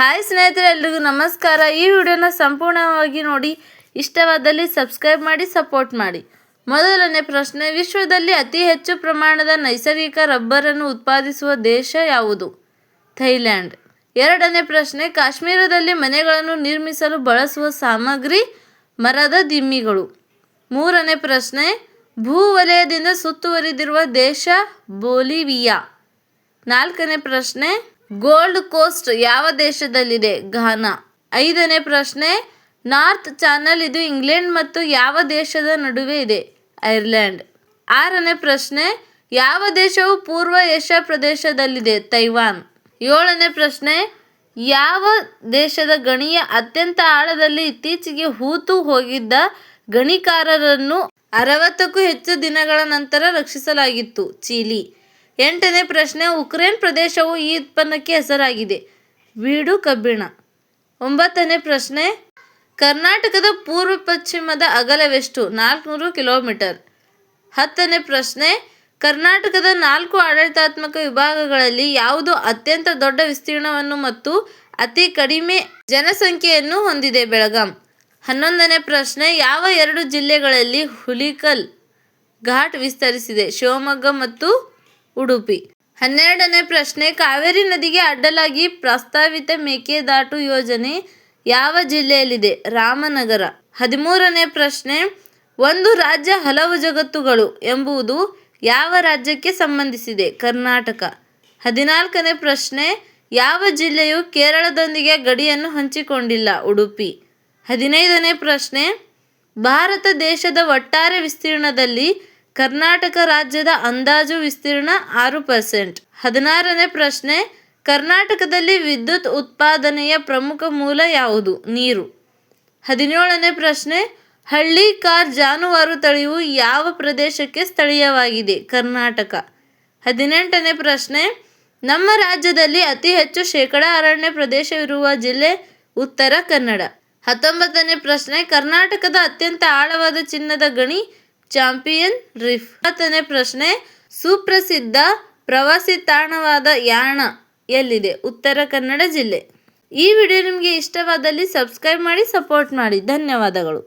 Hi ಸ್ನೇಹಿತರೆ, ಎಲ್ರಿಗೂ ನಮಸ್ಕಾರ. ಈ ವಿಡಿಯೋನ ಸಂಪೂರ್ಣವಾಗಿ ನೋಡಿ. ಇಷ್ಟವಾದಲ್ಲಿ ಸಬ್ಸ್ಕ್ರೈಬ್ ಮಾಡಿ, ಸಪೋರ್ಟ್ ಮಾಡಿ. ಮೊದಲನೇ ಪ್ರಶ್ನೆ, ವಿಶ್ವದಲ್ಲಿ ಅತಿ ಹೆಚ್ಚು ಪ್ರಮಾಣದ ನೈಸರ್ಗಿಕ ರಬ್ಬರನ್ನು ಉತ್ಪಾದಿಸುವ ದೇಶ ಯಾವುದು? ಥೈಲ್ಯಾಂಡ್. ಎರಡನೇ ಪ್ರಶ್ನೆ, ಕಾಶ್ಮೀರದಲ್ಲಿ ಮನೆಗಳನ್ನು ನಿರ್ಮಿಸಲು ಬಳಸುವ ಸಾಮಗ್ರಿ ಮರದ ದಿಮ್ಮಿಗಳು. ಮೂರನೇ ಪ್ರಶ್ನೆ, ಭೂವಲಯದಿಂದ ಸುತ್ತುವರಿದಿರುವ ದೇಶ ಬೊಲಿವಿಯಾ. ನಾಲ್ಕನೇ ಪ್ರಶ್ನೆ, ಗೋಲ್ಡ್ ಕೋಸ್ಟ್ ಯಾವ ದೇಶದಲ್ಲಿದೆ? ಘಾನಾ. ಐದನೇ ಪ್ರಶ್ನೆ, ನಾರ್ತ್ ಚಾನಲ್ ಇದು ಇಂಗ್ಲೆಂಡ್ ಮತ್ತು ಯಾವ ದೇಶದ ನಡುವೆ ಇದೆ? ಐರ್ಲೆಂಡ್. ಆರನೇ ಪ್ರಶ್ನೆ, ಯಾವ ದೇಶವು ಪೂರ್ವ ಏಷ್ಯಾ ಪ್ರದೇಶದಲ್ಲಿದೆ? ತೈವಾನ್. ಏಳನೇ ಪ್ರಶ್ನೆ, ಯಾವ ದೇಶದ ಗಣಿಯ ಅತ್ಯಂತ ಆಳದಲ್ಲಿ ಇತ್ತೀಚೆಗೆ ಹೂತು ಹೋಗಿದ್ದ ಗಣಿಕಾರರನ್ನು 60ಕ್ಕೂ ಹೆಚ್ಚು ದಿನಗಳ ನಂತರ ರಕ್ಷಿಸಲಾಗಿತ್ತು? ಚಿಲಿ. ಎಂಟನೇ ಪ್ರಶ್ನೆ, ಉಕ್ರೇನ್ ಪ್ರದೇಶವು ಈ ಉತ್ಪನ್ನಕ್ಕೆ ಹೆಸರಾಗಿದೆ? ಬೀಡು ಕಬ್ಬಿಣ. ಒಂಬತ್ತನೇ ಪ್ರಶ್ನೆ, ಕರ್ನಾಟಕದ ಪೂರ್ವ ಪಶ್ಚಿಮದ ಅಗಲವೆಷ್ಟು? 400 ಕಿಲೋಮೀಟರ್. ಹತ್ತನೇ ಪ್ರಶ್ನೆ, ಕರ್ನಾಟಕದ 4 ಆಡಳಿತಾತ್ಮಕ ವಿಭಾಗಗಳಲ್ಲಿ ಯಾವುದು ಅತ್ಯಂತ ದೊಡ್ಡ ವಿಸ್ತೀರ್ಣವನ್ನು ಮತ್ತು ಅತಿ ಕಡಿಮೆ ಜನಸಂಖ್ಯೆಯನ್ನು ಹೊಂದಿದೆ? ಬೆಳಗಾಂ. 11ನೇ ಪ್ರಶ್ನೆ, ಯಾವ 2 ಜಿಲ್ಲೆಗಳಲ್ಲಿ ಹುಲಿಕಲ್ ಘಾಟ್ ವಿಸ್ತರಿಸಿದೆ? ಶಿವಮೊಗ್ಗ ಮತ್ತು ಉಡುಪಿ. 12ನೇ ಪ್ರಶ್ನೆ, ಕಾವೇರಿ ನದಿಗೆ ಅಡ್ಡಲಾಗಿ ಪ್ರಸ್ತಾವಿತ ಮೇಕೆದಾಟು ಯೋಜನೆ ಯಾವ ಜಿಲ್ಲೆಯಲ್ಲಿದೆ? ರಾಮನಗರ. 13ನೇ ಪ್ರಶ್ನೆ, ಒಂದು ರಾಜ್ಯ ಹಲವು ಜಗತ್ತುಗಳು ಎಂಬುದು ಯಾವ ರಾಜ್ಯಕ್ಕೆ ಸಂಬಂಧಿಸಿದೆ? ಕರ್ನಾಟಕ. 14ನೇ ಪ್ರಶ್ನೆ, ಯಾವ ಜಿಲ್ಲೆಯು ಕೇರಳದೊಂದಿಗೆ ಗಡಿಯನ್ನು ಹಂಚಿಕೊಂಡಿಲ್ಲ? ಉಡುಪಿ. 15ನೇ ಪ್ರಶ್ನೆ, ಭಾರತ ದೇಶದ ಒಟ್ಟಾರೆ ವಿಸ್ತೀರ್ಣದಲ್ಲಿ ಕರ್ನಾಟಕ ರಾಜ್ಯದ ಅಂದಾಜು ವಿಸ್ತೀರ್ಣ 6%. 16ನೇ ಪ್ರಶ್ನೆ, ಕರ್ನಾಟಕದಲ್ಲಿ ವಿದ್ಯುತ್ ಉತ್ಪಾದನೆಯ ಪ್ರಮುಖ ಮೂಲ ಯಾವುದು? ನೀರು. 17ನೇ ಪ್ರಶ್ನೆ, ಹಳ್ಳಿಕಾರ್ ಜಾನುವಾರು ತಳಿಯು ಯಾವ ಪ್ರದೇಶಕ್ಕೆ ಸ್ಥಳೀಯವಾಗಿದೆ? ಕರ್ನಾಟಕ. 18ನೇ ಪ್ರಶ್ನೆ, ನಮ್ಮ ರಾಜ್ಯದಲ್ಲಿ ಅತಿ ಹೆಚ್ಚು ಶೇಕಡಾ ಅರಣ್ಯ ಪ್ರದೇಶವಿರುವ ಜಿಲ್ಲೆ? ಉತ್ತರ ಕನ್ನಡ. 19ನೇ ಪ್ರಶ್ನೆ, ಕರ್ನಾಟಕದ ಅತ್ಯಂತ ಆಳವಾದ ಚಿನ್ನದ ಗಣಿ? Champion reef. 20ನೇ ಪ್ರಶ್ನೆ, ಸುಪ್ರಸಿದ್ಧ ಪ್ರವಾಸಿ ತಾಣವಾದ ಯಾಣ ಎಲ್ಲಿದೆ? ಉತ್ತರ ಕನ್ನಡ ಜಿಲ್ಲೆ. ಈ ವಿಡಿಯೋ ನಿಮಗೆ ಇಷ್ಟವಾದಲ್ಲಿ ಸಬ್ಸ್ಕ್ರೈಬ್ ಮಾಡಿ, ಸಪೋರ್ಟ್ ಮಾಡಿ. ಧನ್ಯವಾದಗಳು.